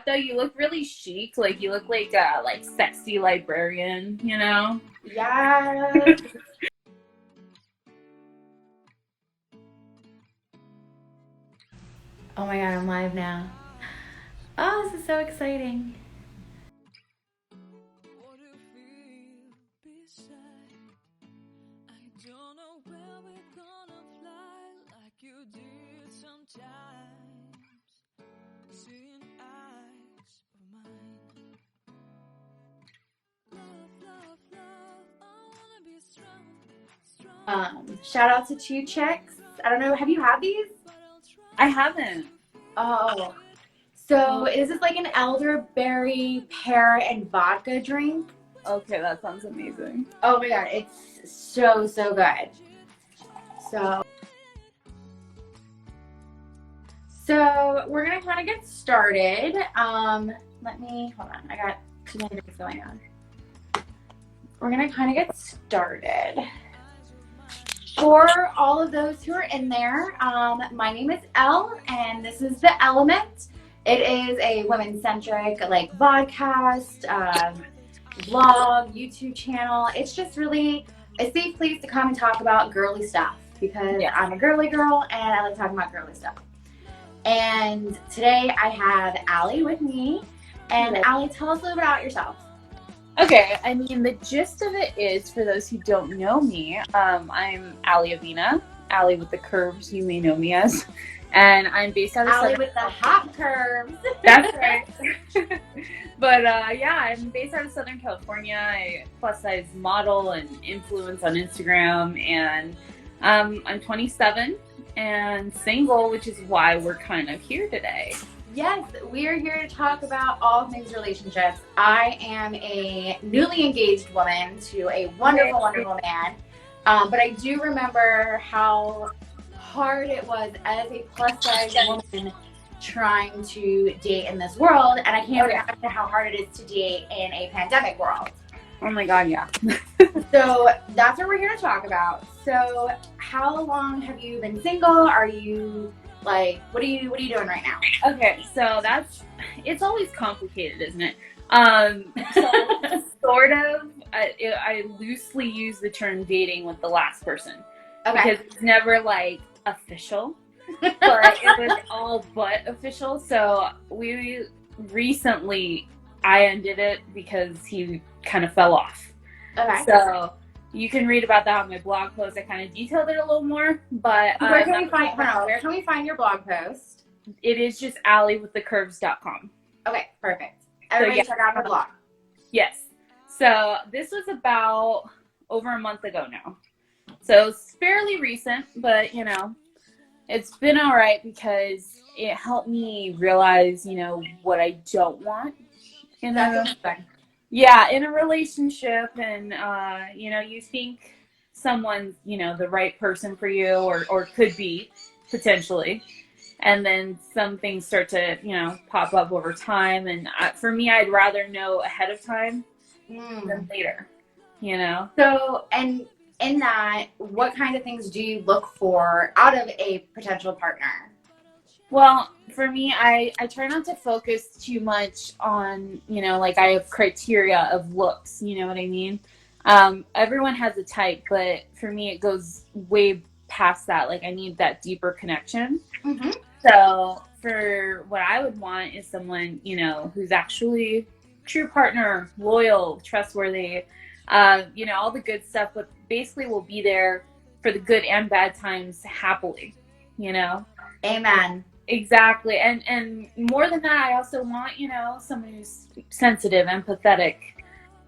though? You look really chic. Like, you look like a sexy librarian, you know? Yeah. Oh my god, I'm live now. Oh, this is so exciting. Shout out to Two Chicks. I don't know, have you had these? I haven't. Oh. So this is like an elderberry, pear, and vodka drink. Okay, that sounds amazing. Oh my god, it's so, so good. So we're gonna kind of get started. Hold on, I got too many things going on. We're gonna kind of get started. For all of those who are in there, my name is Elle, and this is The Element. It is a women-centric, like, vodcast, vlog, YouTube channel. It's just really a safe place to come and talk about girly stuff, because I'm a girly girl, and I like talking about girly stuff. And today I have Allie with me. And Allie, tell us a little bit about yourself. Okay, I mean, the gist of it is, for those who don't know me, I'm Allie Avina, Allie with the curves, you may know me as, and I'm based out of Allie with the hot curves. That's right. But yeah, I'm based out of Southern California. I plus size model and influence on Instagram, and I'm 27 and single, which is why we're kind of here today. Yes, we are here to talk about all things relationships. I am a newly engaged woman to a wonderful, wonderful man. But I do remember how hard it was as a plus-size woman trying to date in this world. And I can't imagine how hard it is to date in a pandemic world. Oh my god, yeah. So that's what we're here to talk about. So how long have you been single? Are you... like, what are you doing right now? Okay, so it's always complicated, isn't it? So sort of, I loosely use the term dating with the last person. Okay. Because it's never like official, but it was all but official. So we recently, I ended it because he kind of fell off. Okay. So you can read about that on my blog post. I kind of detailed it a little more, but where can we find your blog post? It is just alliewiththecurves.com. Okay, perfect. Everybody check out her blog. Yes. So this was about over a month ago now. So it's fairly recent, but you know, it's been all right because it helped me realize, you know, what I don't want. You know, yeah, in a relationship, and you know, you think someone's, you know, the right person for you, or could be potentially, and then some things start to, you know, pop up over time. And for me, I'd rather know ahead of time than later. You know. So, and in that, what kind of things do you look for out of a potential partner? Well, for me, I try not to focus too much on, you know, like, I have criteria of looks, you know what I mean? Everyone has a type, but for me, it goes way past that. Like, I need that deeper connection. Mm-hmm. So for what I would want is someone, you know, who's actually true partner, loyal, trustworthy, you know, all the good stuff, but basically will be there for the good and bad times happily, you know? Amen. Exactly. And more than that, I also want, you know, someone who's sensitive, empathetic,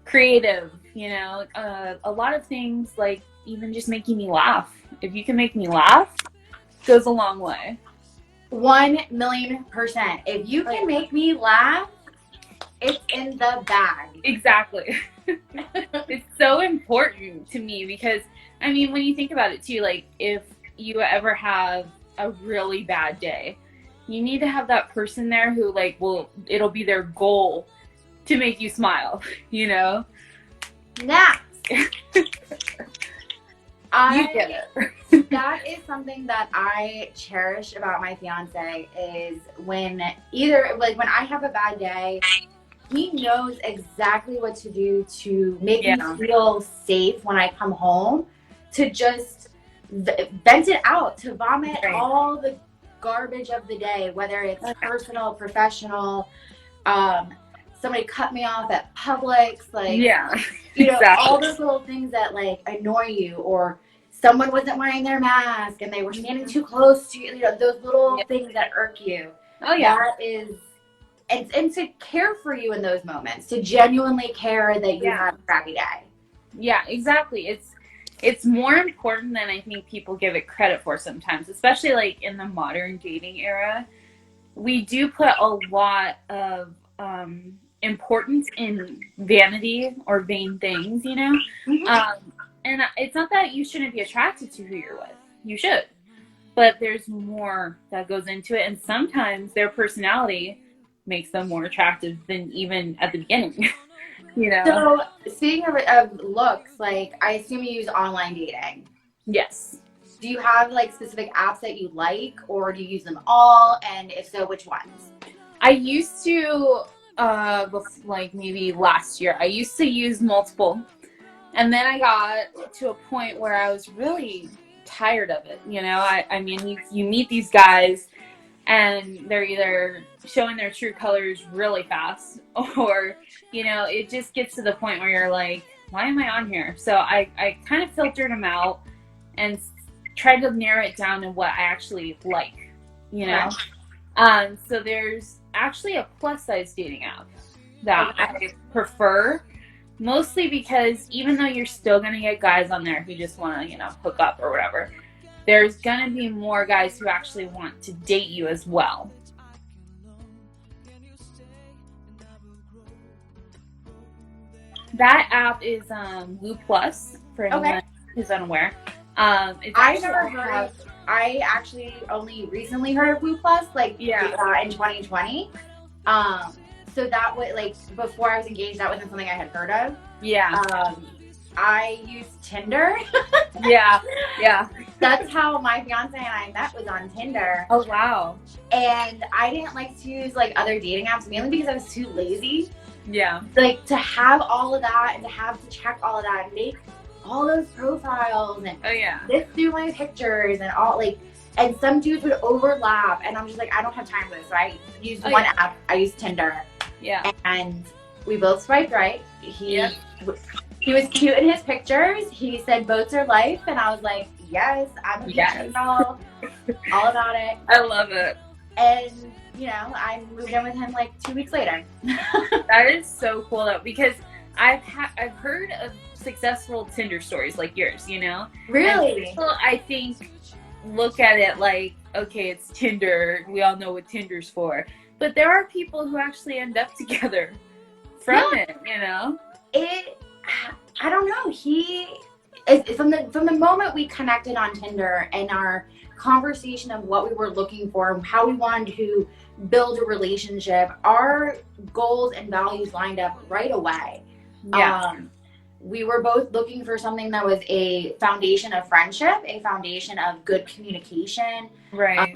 creative, you know, a lot of things, like even just making me laugh. If you can make me laugh, goes a long way. 1,000,000%. If you can make me laugh, it's in the bag. Exactly. It's so important to me because, I mean, when you think about it too, like, if you ever have a really bad day, you need to have that person there who, like, it'll be their goal to make you smile, you know? Next. You get it. That is something that I cherish about my fiance is when when I have a bad day, he knows exactly what to do to make me Yeah. feel safe when I come home, to just vent it out, to vomit Right. all the garbage of the day, whether it's personal, professional, um, somebody cut me off at Publix, like, Yeah. you know, all Exactly. those little things that like annoy you, or someone wasn't wearing their mask and they were standing too close to you, you know, those little Yeah. things that irk you. Oh yeah. That is, and to care for you in those moments, to genuinely care that you Yeah. had a crappy day. Yeah, exactly. It's more important than I think people give it credit for sometimes, especially like in the modern dating era. We do put a lot of importance in vanity or vain things, you know? Mm-hmm. And it's not that you shouldn't be attracted to who you're with. You should. But there's more that goes into it. And sometimes their personality makes them more attractive than even at the beginning, you know? So, speaking of looks, like, I assume you use online dating. Yes. Do you have like specific apps that you like, or do you use them all? And if so, which ones? I used to, like maybe last year, I used to use multiple. And then I got to a point where I was really tired of it. You know, I mean, you meet these guys and they're either showing their true colors really fast or, you know, it just gets to the point where you're like, why am I on here? So I kind of filtered them out and tried to narrow it down to what I actually like, you know? So there's actually a plus size dating app that I prefer, mostly because even though you're still going to get guys on there who just want to, you know, hook up or whatever, there's going to be more guys who actually want to date you as well. That app is Woo Plus for anyone who's unaware. It's I actually only recently heard of Woo Plus, like in 2020. So that was like before I was engaged. That wasn't something I had heard of. Yeah. I used Tinder. Yeah. That's how my fiance and I met, was on Tinder. Oh wow. And I didn't like to use like other dating apps, mainly because I was too lazy. Yeah. Like to have all of that and to have to check all of that and make all those profiles and sift through my pictures and all, like, and some dudes would overlap and I'm just like, I don't have time for this. So I used one app. I used Tinder. Yeah. And we both swiped right. He was cute in his pictures. He said boats are life, and I was like, yes, I'm a beach girl, all about it. I love it. And you know, I moved in with him like 2 weeks later. That is so cool though, because I've heard of successful Tinder stories like yours, you know? Really? And people, I think, look at it like, okay, it's Tinder. We all know what Tinder's for. But there are people who actually end up together from it, you know? I don't know. From the moment we connected on Tinder and our conversation of what we were looking for and how we wanted to build a relationship, our goals and values lined up right away. Yeah. We were both looking for something that was a foundation of friendship, a foundation of good communication. Right.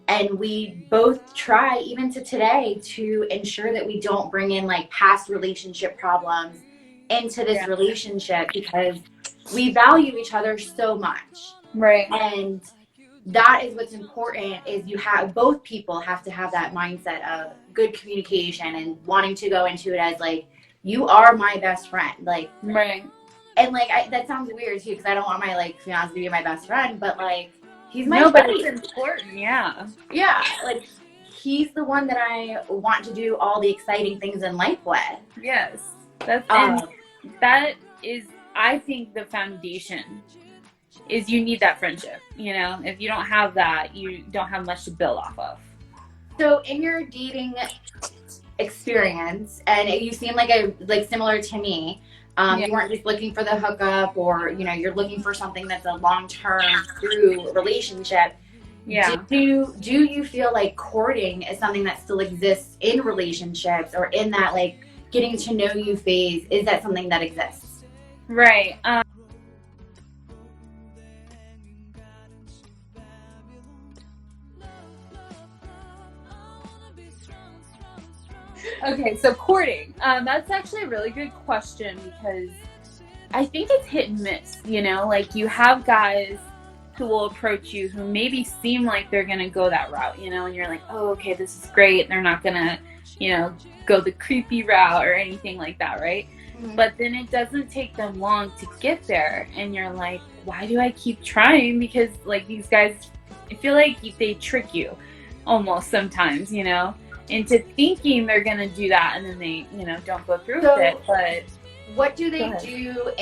And we both try, even to today, to ensure that we don't bring in like past relationship problems into this relationship, because we value each other so much. Right. And that is what's important, is both people have to have that mindset of good communication and wanting to go into it as like, you are my best friend. Like, right. And like, that sounds weird too, because I don't want my like fiance to be my best friend, but like, he's my friend. It's important. Yeah. Like, he's the one that I want to do all the exciting things in life with. Yes. That is, I think, the foundation is you need that friendship. You know, if you don't have that, you don't have much to build off of. So in your dating experience, and you seem like similar to me, you weren't just looking for the hookup, or you know, you're looking for something that's a long-term true relationship. Yeah. Do you feel like courting is something that still exists in relationships, or in that like getting to know you phase? Is that something that exists? Right. Okay, so courting. That's actually a really good question because I think it's hit and miss, you know? Like, you have guys who will approach you who maybe seem like they're going to go that route, you know? And you're like, oh, okay, this is great. They're not going to, you know, go the creepy route or anything like that, right? Mhm. But then it doesn't take them long to get there. And you're like, why do I keep trying? Because, like, these guys, I feel like they trick you almost sometimes, you know, into thinking they're going to do that. And then they, you know, don't go through with it. But what do they do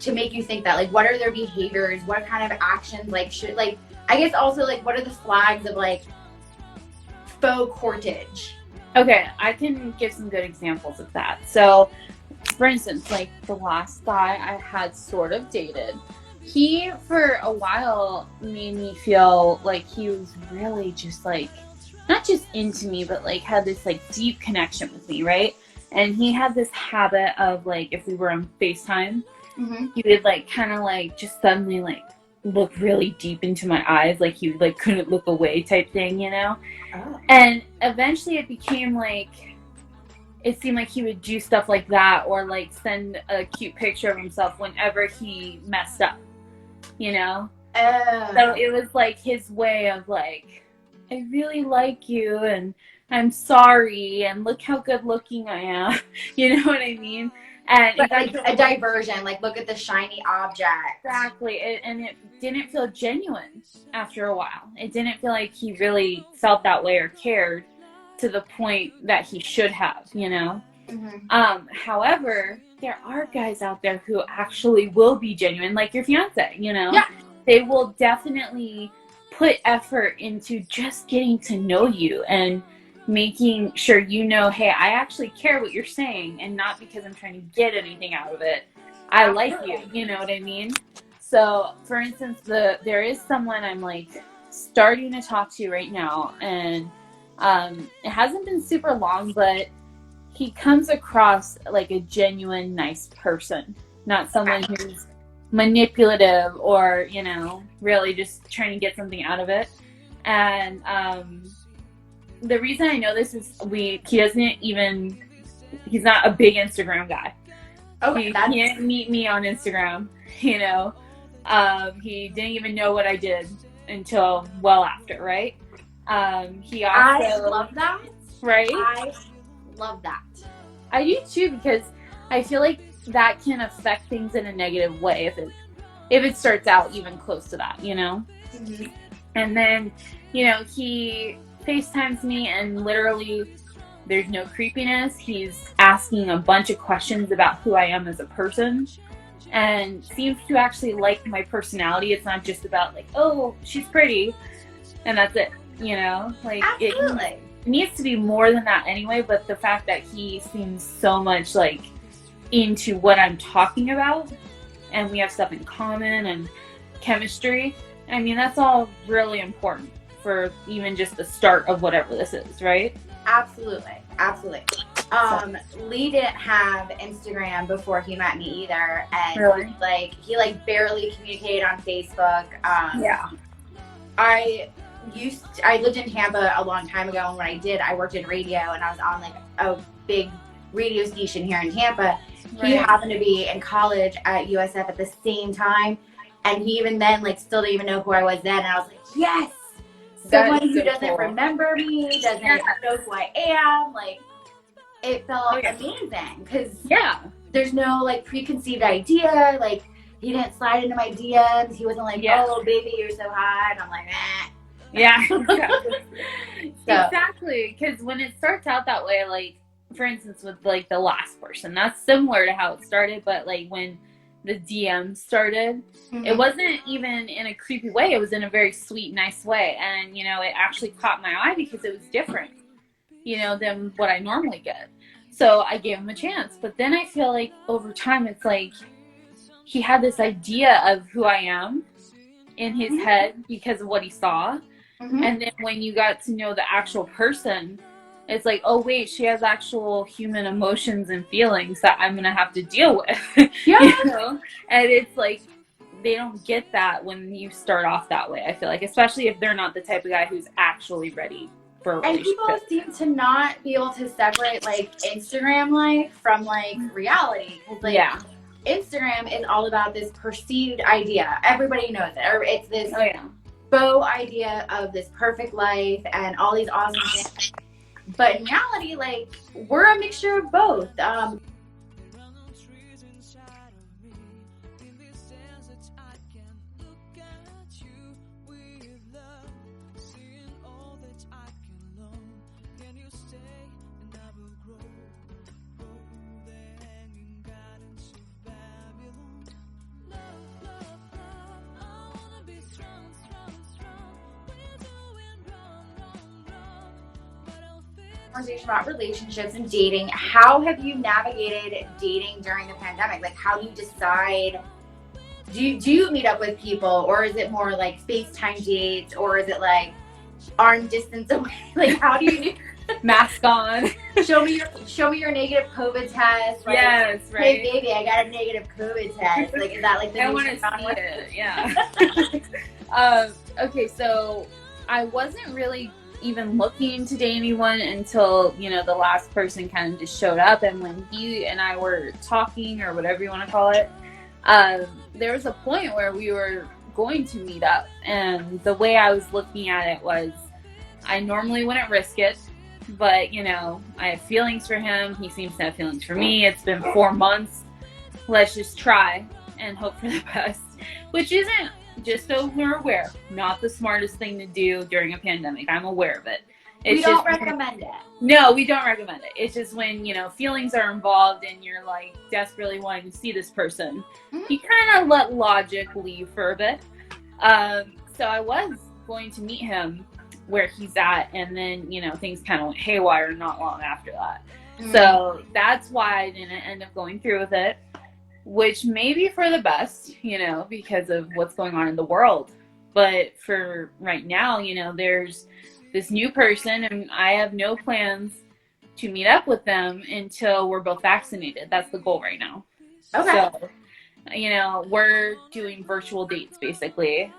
to make you think that? Like, what are their behaviors? What kind of actions, like, should, like, I guess also, like, what are the flags of, like, faux courtage? Okay, I can give some good examples of that. So, for instance, like the last guy I had sort of dated, he for a while made me feel like he was really just like, not just into me, but like had this like deep connection with me, right? And he had this habit of like, if we were on FaceTime, he would like kind of like just suddenly like look really deep into my eyes, like he like couldn't look away type thing, you know? Oh. And eventually it became like, it seemed like he would do stuff like that or like send a cute picture of himself whenever he messed up, you know? So it was like his way of like, I really like you and I'm sorry and look how good looking I am. You know what I mean? And but like a diversion, like look at the shiny object. Exactly. And it didn't feel genuine after a while. It didn't feel like he really felt that way or cared to the point that he should have, you know? However, there are guys out there who actually will be genuine, like your fiance, you know? Yeah. They will definitely put effort into just getting to know you and making sure you know, hey, I actually care what you're saying and not because I'm trying to get anything out of it. I like you, you know what I mean? So, for instance, there is someone I'm like starting to talk to right now, and it hasn't been super long, but he comes across like a genuine, nice person, not someone who's manipulative or, you know, really just trying to get something out of it. And the reason I know this is he's not a big Instagram guy. Okay, He can't meet me on Instagram, you know. He didn't even know what I did until well after, right? He also, I love that. Right? I love that. I do too, because I feel like that can affect things in a negative way if it starts out even close to that, you know? And then, you know, he FaceTimes me and literally there's no creepiness. He's asking a bunch of questions about who I am as a person and seems to actually like my personality. It's not just about like, oh, she's pretty and that's it, you know? Like, absolutely. It needs to be more than that anyway, but the fact that he seems so much like into what I'm talking about and we have stuff in common and chemistry, I mean, that's all really important for even just the start of whatever this is, right? Absolutely. Lee didn't have Instagram before he met me either, and really? he barely communicated on Facebook. Yeah. I lived in Tampa a long time ago, and when I did, I worked in radio, and I was on like a big radio station here in Tampa. Right. He happened to be in college at USF at the same time, and he even then still didn't even know who I was then, and I was like, yes, someone who doesn't remember me, doesn't know who I am. Like, it felt amazing because there's no preconceived idea. Like, he didn't slide into my DMs. He wasn't like, oh baby, you're so hot. And I'm like, eh. Yeah, exactly. Exactly, because when it starts out that way, like for instance with the last person, that's similar to how it started, but when the DM started, it wasn't even in a creepy way. It was in a very sweet, nice way, and it actually caught my eye because it was different, than what I normally get. So I gave him a chance, but then I feel like over time it's like he had this idea of who I am in his head because of what he saw. And then when you got to know the actual person, it's like, oh wait, she has actual human emotions and feelings that I'm gonna have to deal with. And it's like they don't get that when you start off that way. I feel like, especially if they're not the type of guy who's actually ready for a And relationship. people seem to not be able to separate like Instagram life from like reality. Because like Yeah. Instagram is all about this perceived idea. Everybody knows it. Or it's this Oh yeah. faux idea of this perfect life and all these awesome things. But in reality, like, we're a mixture of both. Conversation about relationships and dating. How have you navigated dating during the pandemic? Like, how do you decide? Do you meet up with people, or is it more like FaceTime dates, or is it like arm distance away? Like, how do you mask on? show me your negative COVID test. Like, yes, right. Hey baby, I got a negative COVID test. Like, is that like the I want to see it. Yeah. Okay, so I wasn't really even looking to date anyone until, you know, the last person kind of just showed up. And when he and I were talking, or whatever you want to call it, there was a point where we were going to meet up. And the way I was looking at it was, I normally wouldn't risk it, but, you know, I have feelings for him. He seems to have feelings for me. It's been 4 months. Let's just try and hope for the best, which isn't, just so we're aware, not the smartest thing to do during a pandemic. I'm aware of it. We don't recommend it. No, we don't recommend it. It's just when, you know, feelings are involved and you're like desperately wanting to see this person, you kind of let logic leave for a bit. So I was going to meet him where he's at, and then, you know, things kind of went haywire not long after that. So that's why I didn't end up going through with it, which may be for the best, you know, because of what's going on in the world. But for right now, you know, there's this new person, and I have no plans to meet up with them until we're both vaccinated. That's the goal right now. Okay. So, you know, we're doing virtual dates basically.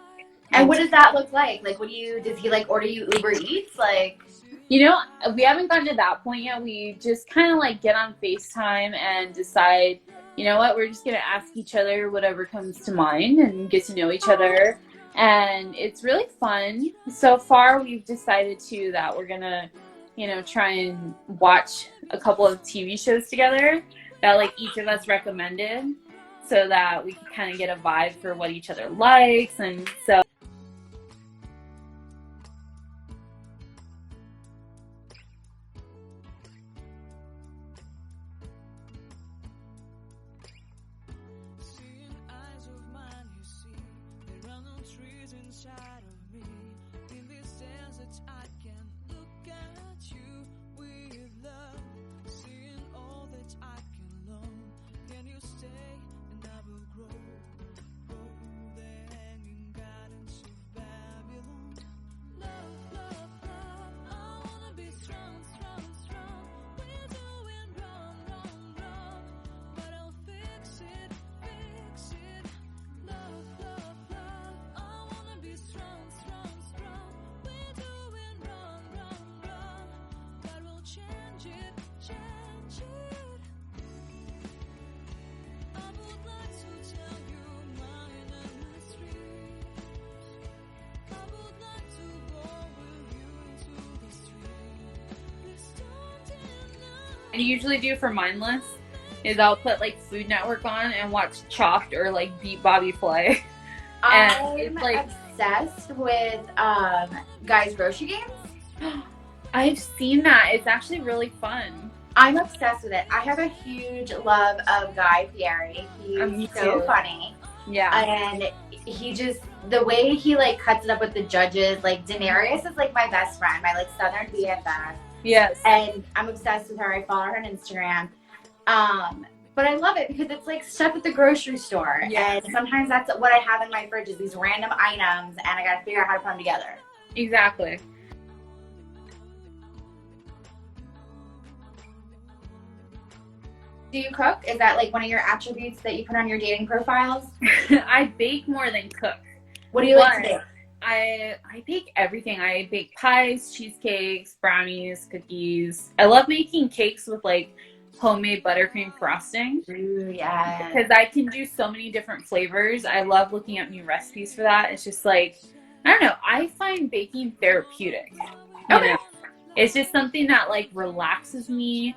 And what does that look like? Like, does he like order you Uber Eats? Like, you know, we haven't gotten to that point yet. We just kind of like get on FaceTime and decide, you know what, we're just going to ask each other whatever comes to mind and get to know each other. And it's really fun. So far, we've decided that we're going to, you know, try and watch a couple of TV shows together that like each of us recommended, so that we can kind of get a vibe for what each other likes. And so I usually do for mindless is I'll put like Food Network on and watch Chopped or like Beat Bobby Flay. I'm obsessed with Guys Grocery Games. I've seen that. It's actually really fun. I'm obsessed with it. I have a huge love of Guy Fieri. He's so funny. Yeah. And he just, the way he like cuts it up with the judges, like Daenerys is like my best friend, my like Southern BFF. Yes. And I'm obsessed with her. I follow her on Instagram. But I love it because it's like stuff at the grocery store. Yes. And sometimes that's what I have in my fridge is these random items, and I got to figure out how to put them together. Exactly. Do you cook? Is that like one of your attributes that you put on your dating profiles? I bake more than cook. What do you like to bake? I bake everything. I bake pies, cheesecakes, brownies, cookies. I love making cakes with like homemade buttercream frosting. Ooh, yeah. Because I can do so many different flavors. I love looking up new recipes for that. It's just like, I don't know, I find baking therapeutic. You know, it's just something that like relaxes me.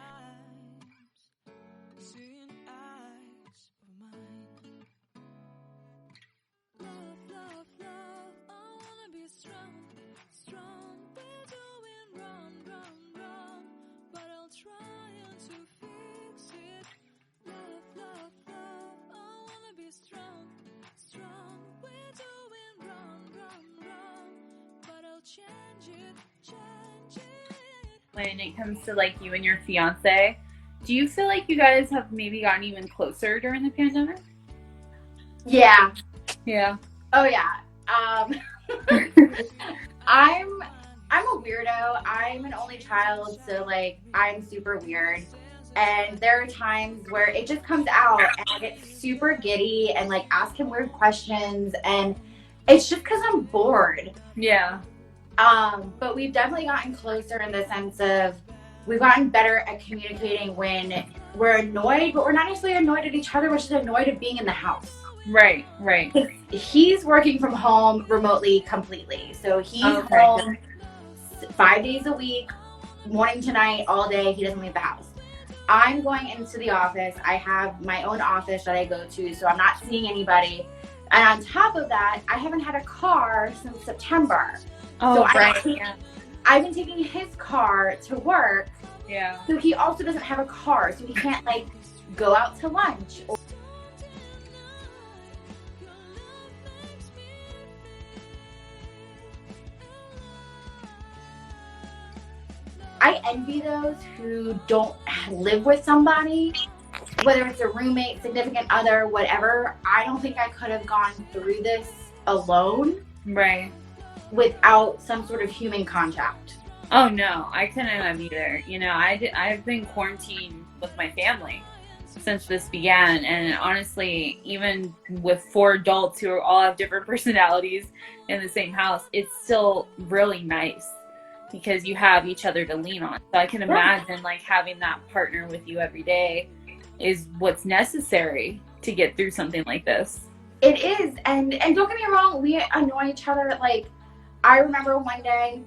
When it comes to like you and your fiance, do you feel like you guys have maybe gotten even closer during the pandemic? Yeah. Yeah. Oh yeah. I'm a weirdo. I'm an only child, so like I'm super weird. And there are times where it just comes out and I get super giddy and like ask him weird questions, and it's just because I'm bored. Yeah. But we've definitely gotten closer in the sense of we've gotten better at communicating when we're annoyed, but we're not necessarily annoyed at each other, we're just annoyed at being in the house. Right, right. He's working from home remotely completely. So he's home 5 days a week, morning to night, all day. He doesn't leave the house. I'm going into the office. I have my own office that I go to, so I'm not seeing anybody. And on top of that, I haven't had a car since September. Oh, so right. I've been taking his car to work. Yeah. So he also doesn't have a car, so he can't like go out to lunch. I envy those who don't live with somebody, whether it's a roommate, significant other, whatever. I don't think I could have gone through this alone. Right. Without some sort of human contact. Oh no, I couldn't have either. You know, I've been quarantined with my family since this began, and honestly, even with 4 adults who all have different personalities in the same house, it's still really nice because you have each other to lean on. So I can imagine like having that partner with you every day is what's necessary to get through something like this. It is, and don't get me wrong, we annoy each other. Like, I remember one day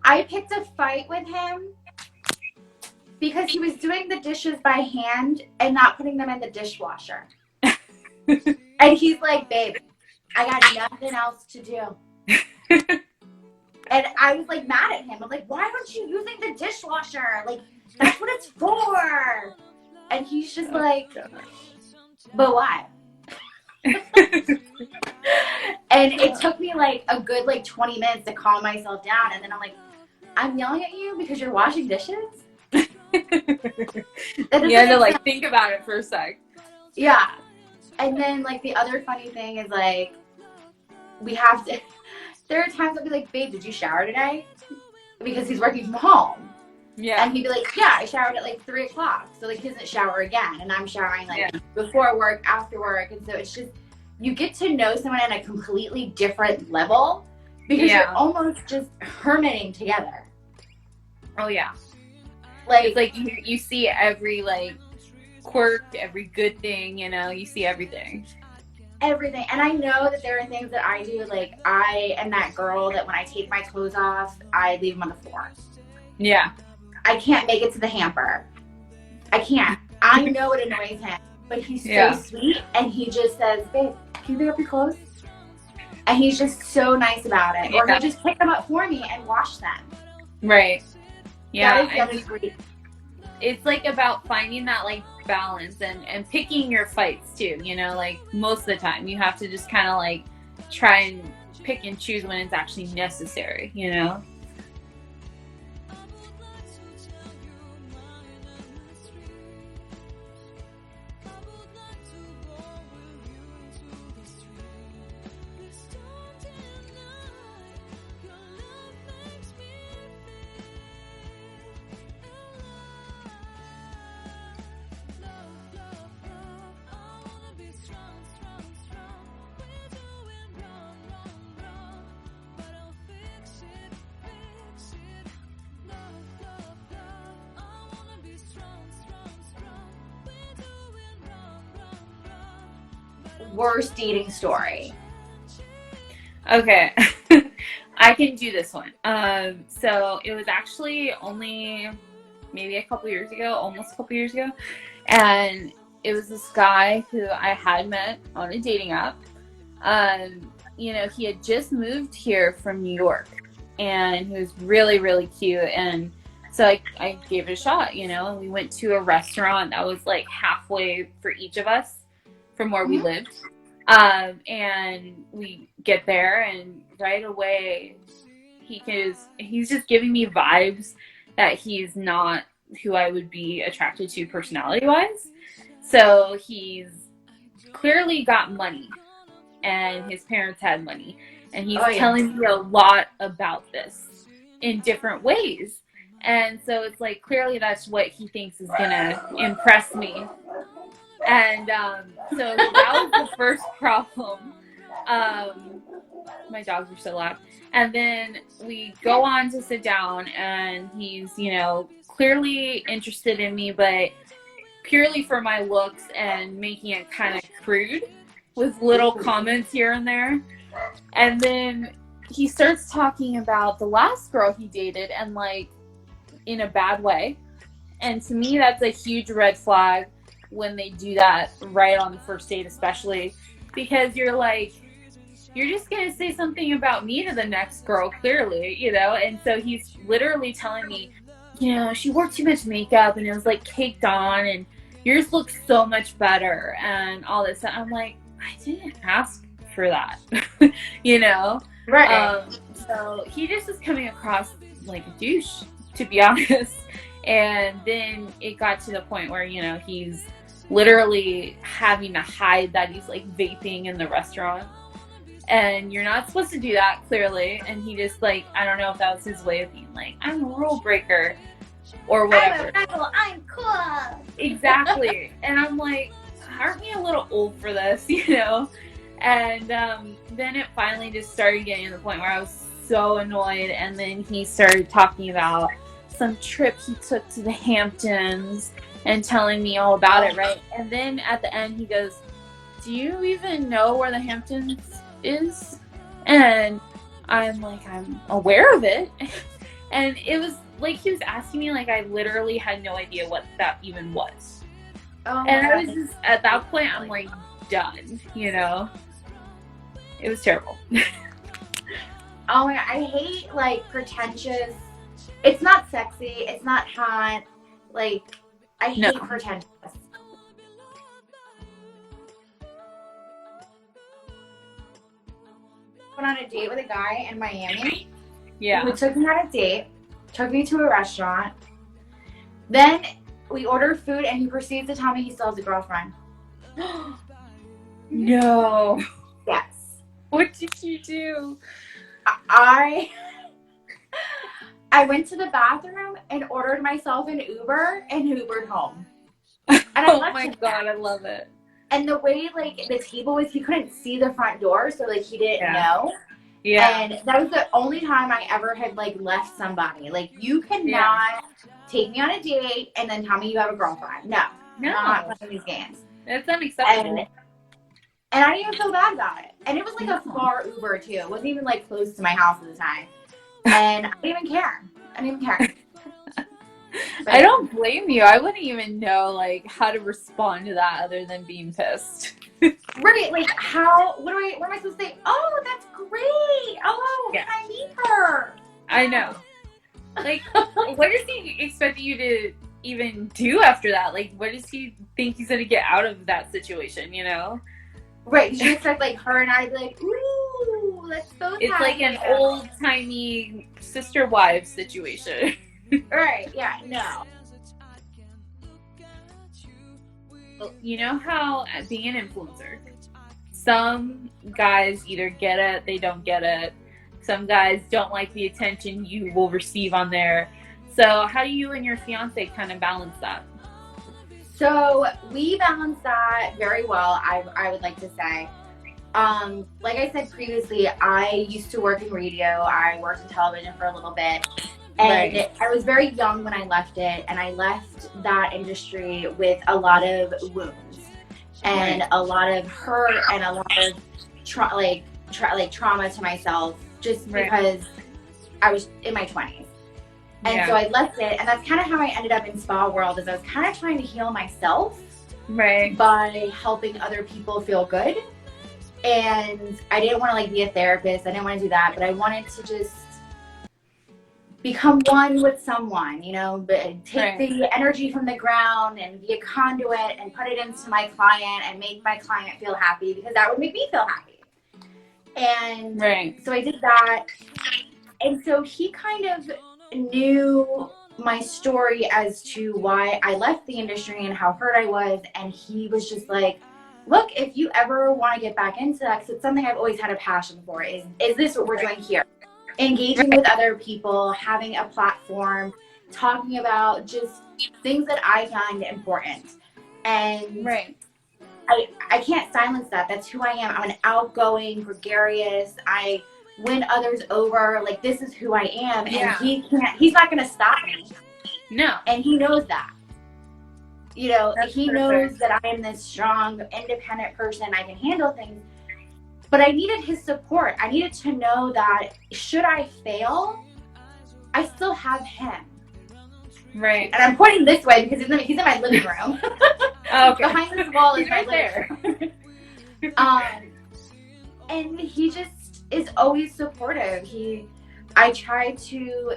I picked a fight with him because he was doing the dishes by hand and not putting them in the dishwasher. And he's like, babe, I got nothing else to do. And I was like mad at him. I'm like, why aren't you using the dishwasher? Like, that's what it's for. And he's just like, but why? And it took me like a good like 20 minutes to calm myself down. And then I'm like, I'm yelling at you because you're washing dishes? You had to like think about it for a sec. Yeah. And then like the other funny thing is like, we have to, there are times I'll be like, babe, did you shower today? Because he's working from home. Yeah. And he'd be like, yeah, I showered at like 3 o'clock. So like he doesn't shower again. And I'm showering like before work, after work. And so it's just, you get to know someone at a completely different level because you're almost just hermiting together. Oh yeah. Like, it's like you see every like quirk, every good thing, you know, you see everything. Everything. And I know that there are things that I do, like I am that girl that when I take my clothes off, I leave them on the floor. Yeah. I can't make it to the hamper. I can't. I know it annoys him, but he's so sweet, and he just says, babe, can you pick up your clothes? And he's just so nice about it. Or he'll just pick them up for me and wash them. Right. Yeah. That is great. It's like about finding that like balance and picking your fights too, you know, like most of the time you have to just kind of like try and pick and choose when it's actually necessary, you know? worst dating story? Okay. I can do this one. So it was actually only maybe a couple years ago, almost a couple years ago. And it was this guy who I had met on a dating app. You know, he had just moved here from New York and he was really, really cute. And so I gave it a shot, you know, and we went to a restaurant that was like halfway for each of us from where we lived. And we get there and right away he's just giving me vibes that he's not who I would be attracted to personality wise. So he's clearly got money and his parents had money. And he's telling me a lot about this in different ways. And so it's like, clearly that's what he thinks is going to impress me. And so that was the first problem. My dogs are so loud. And then we go on to sit down and he's, you know, clearly interested in me, but purely for my looks and making it kind of crude with little comments here and there. And then he starts talking about the last girl he dated and like in a bad way. And to me, that's a huge red flag when they do that right on the first date, especially because you're like, you're just going to say something about me to the next girl, clearly, you know? And so he's literally telling me, you know, she wore too much makeup and it was like caked on and yours looks so much better and all this. I'm like, I didn't ask for that, you know? Right. So he just was coming across like a douche, to be honest. And then it got to the point where, you know, he's literally having to hide that he's like vaping in the restaurant. And you're not supposed to do that, clearly. And he just like, I don't know if that was his way of being like, I'm a rule breaker or whatever. I'm cool. Exactly. And I'm like, aren't we a little old for this, you know? And then it finally just started getting to the point where I was so annoyed. And then he started talking about some trip he took to the Hamptons and telling me all about it, right? And then at the end he goes, do you even know where the Hamptons is? And I'm like, I'm aware of it. And it was like he was asking me like I literally had no idea what that even was. Oh, and I was just, at that point, I'm like, done, you know? It was terrible. Oh my God, I hate like pretentious. It's not sexy. It's not hot. Like, I hate pretentious. Went on a date with a guy in Miami. Yeah. We took me on a date, took me to a restaurant. Then we ordered food and he proceeds to tell me he still has a girlfriend. No. Yes. What did you do? I went to the bathroom and ordered myself an Uber and Ubered home. And oh my God, I love it. And the way like the table was, he couldn't see the front door, so like he didn't know. Yeah. And that was the only time I ever had like left somebody. Like, you cannot take me on a date and then tell me you have a girlfriend. No. Not playing these games. It's unacceptable. And I didn't even feel bad about it. And it was like a far Uber too. It wasn't even like close to my house at the time. And I didn't even care. I don't blame you. I wouldn't even know like how to respond to that other than being pissed. Right, like what am I supposed to say? Oh, that's great. Oh, can I meet her? I know. Like, what does he expect you to even do after that? Like, what does he think he's gonna get out of that situation, you know? Right, you expect like her and I to be like, ooh, let's both it's like an old-timey sister-wives situation. Right, yeah, no. You know how being an influencer, some guys either get it, they don't get it. Some guys don't like the attention you will receive on there. So how do you and your fiance kind of balance that? So we balance that very well, I would like to say. Like I said previously, I used to work in radio. I worked in television for a little bit. And I was very young when I left it, and I left that industry with a lot of wounds. and a lot of hurt and a lot of trauma to myself just because I was in my 20s. And so I left it, and that's kind of how I ended up in spa world, is I was kind of trying to heal myself by helping other people feel good. And I didn't want to like be a therapist. I didn't want to do that, but I wanted to just become one with someone, you know, but take the energy from the ground and be a conduit and put it into my client and make my client feel happy, because that would make me feel happy. And so I did that. And so he kind of knew my story as to why I left the industry and how hurt I was. And he was just like, look, if you ever want to get back into that, because it's something I've always had a passion for, is this what we're doing here? Engaging with other people, having a platform, talking about just things that I find important. And I can't silence that. That's who I am. I'm an outgoing, gregarious, I win others over. Like, this is who I am. And he's not going to stop me. No. And he knows that. You know, he knows that I am this strong, independent person. I can handle things. But I needed his support. I needed to know that should I fail, I still have him. Right. And I'm pointing this way because he's in my living room. Okay. Behind this wall is right my there. And he just is always supportive. I try to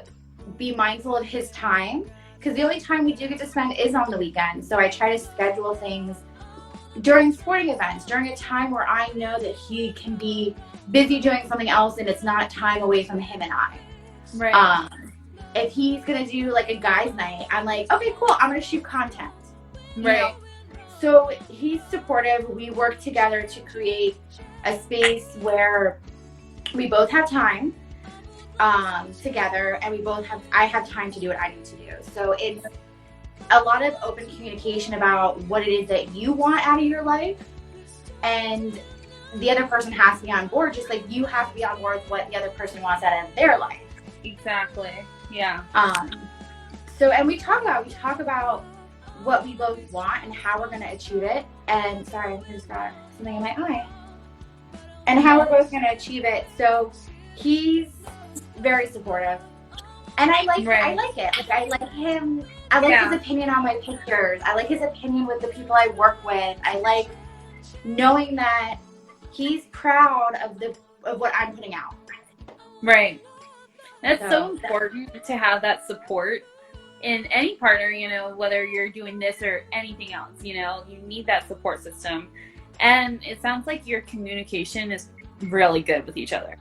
be mindful of his time, because the only time we do get to spend is on the weekend. So I try to schedule things during sporting events, during a time where I know that he can be busy doing something else and it's not time away from him and I. Right. If he's gonna do like a guys' night, I'm like, okay, cool, I'm gonna shoot content. You know? So he's supportive. We work together to create a space where we both have time together, and I have time to do what I need to do. So it's a lot of open communication about what it is that you want out of your life, and the other person has to be on board, just like you have to be on board with what the other person wants out of their life. Exactly. Yeah. So, and we talk about what we both want and how we're going to achieve it. And sorry, I just got something in my eye. And how we're both going to achieve it. So he's very supportive. And I like it. Like, I like him. I like his opinion on my pictures. I like his opinion with the people I work with. I like knowing that he's proud of what I'm putting out. Right. That's so important to have that support in any partner, you know, whether you're doing this or anything else, you know, you need that support system. And it sounds like your communication is really good with each other.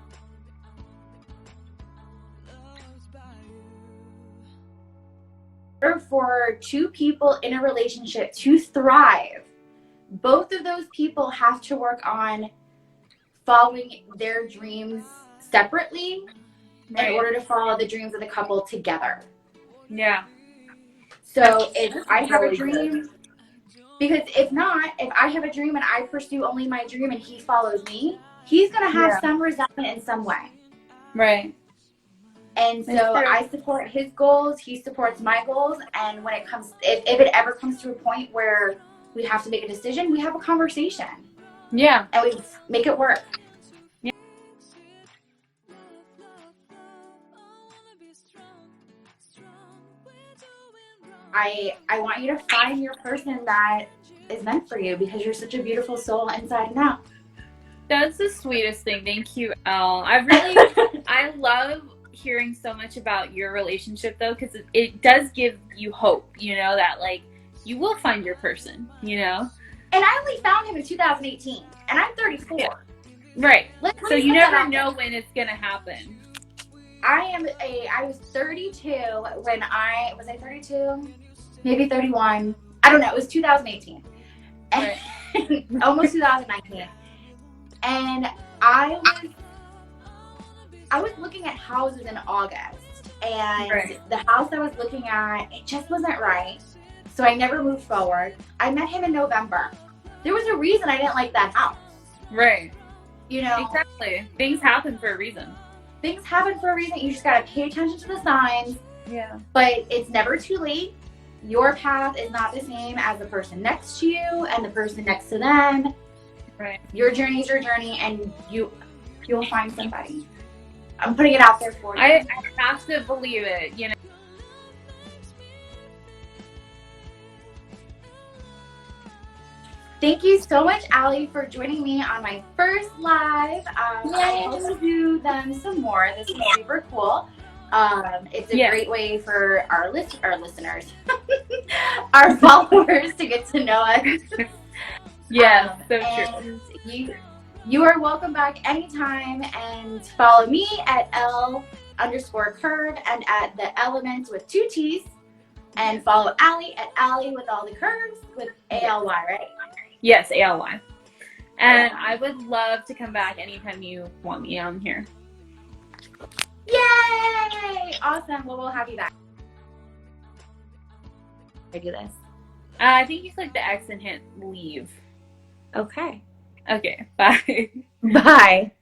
For two people in a relationship to thrive, both of those people have to work on following their dreams separately in order to follow the dreams of the couple together. Yeah. So if I have a dream, because if I have a dream and I pursue only my dream and he follows me, he's going to have some resentment in some way. Right. And so I support his goals, he supports my goals, and when it comes, if it ever comes to a point where we have to make a decision, we have a conversation. Yeah. And we make it work. Yeah. I want you to find your person that is meant for you, because you're such a beautiful soul inside and out. That's the sweetest thing. Thank you, Elle. I love hearing so much about your relationship, though, because it does give you hope, you know, that like you will find your person, you know. And I only found him in 2018, and I'm 34. Yeah. Right. So you never know when it's gonna happen. I was 32 when was I 32? Maybe 31. I don't know. It was 2018. Right. Almost 2019. And I was looking at houses in August, and the house I was looking at, it just wasn't right. So I never moved forward. I met him in November. There was a reason I didn't like that house. Right. You know? Exactly. Things happen for a reason. Things happen for a reason. You just gotta pay attention to the signs. Yeah. But it's never too late. your path is not the same as the person next to you and the person next to them. Right. Your journey is your journey, and you'll find somebody. I'm putting it out there for you. I have to believe it, you know. Thank you so much, Allie, for joining me on my first live. I hope to do them some more. This is super cool. It's a great way for our listeners, our followers to get to know us. Yeah, so and true. You are welcome back anytime, and follow me at L_curve and at the Elements with 2 T's, and follow Allie at Allie with all the curves with ALY, right? Yes, ALY. And I would love to come back anytime you want me on here. Yay! Awesome. Well, we'll have you back. I do this. I think you click the X and hit leave. Okay. Okay, bye. Bye.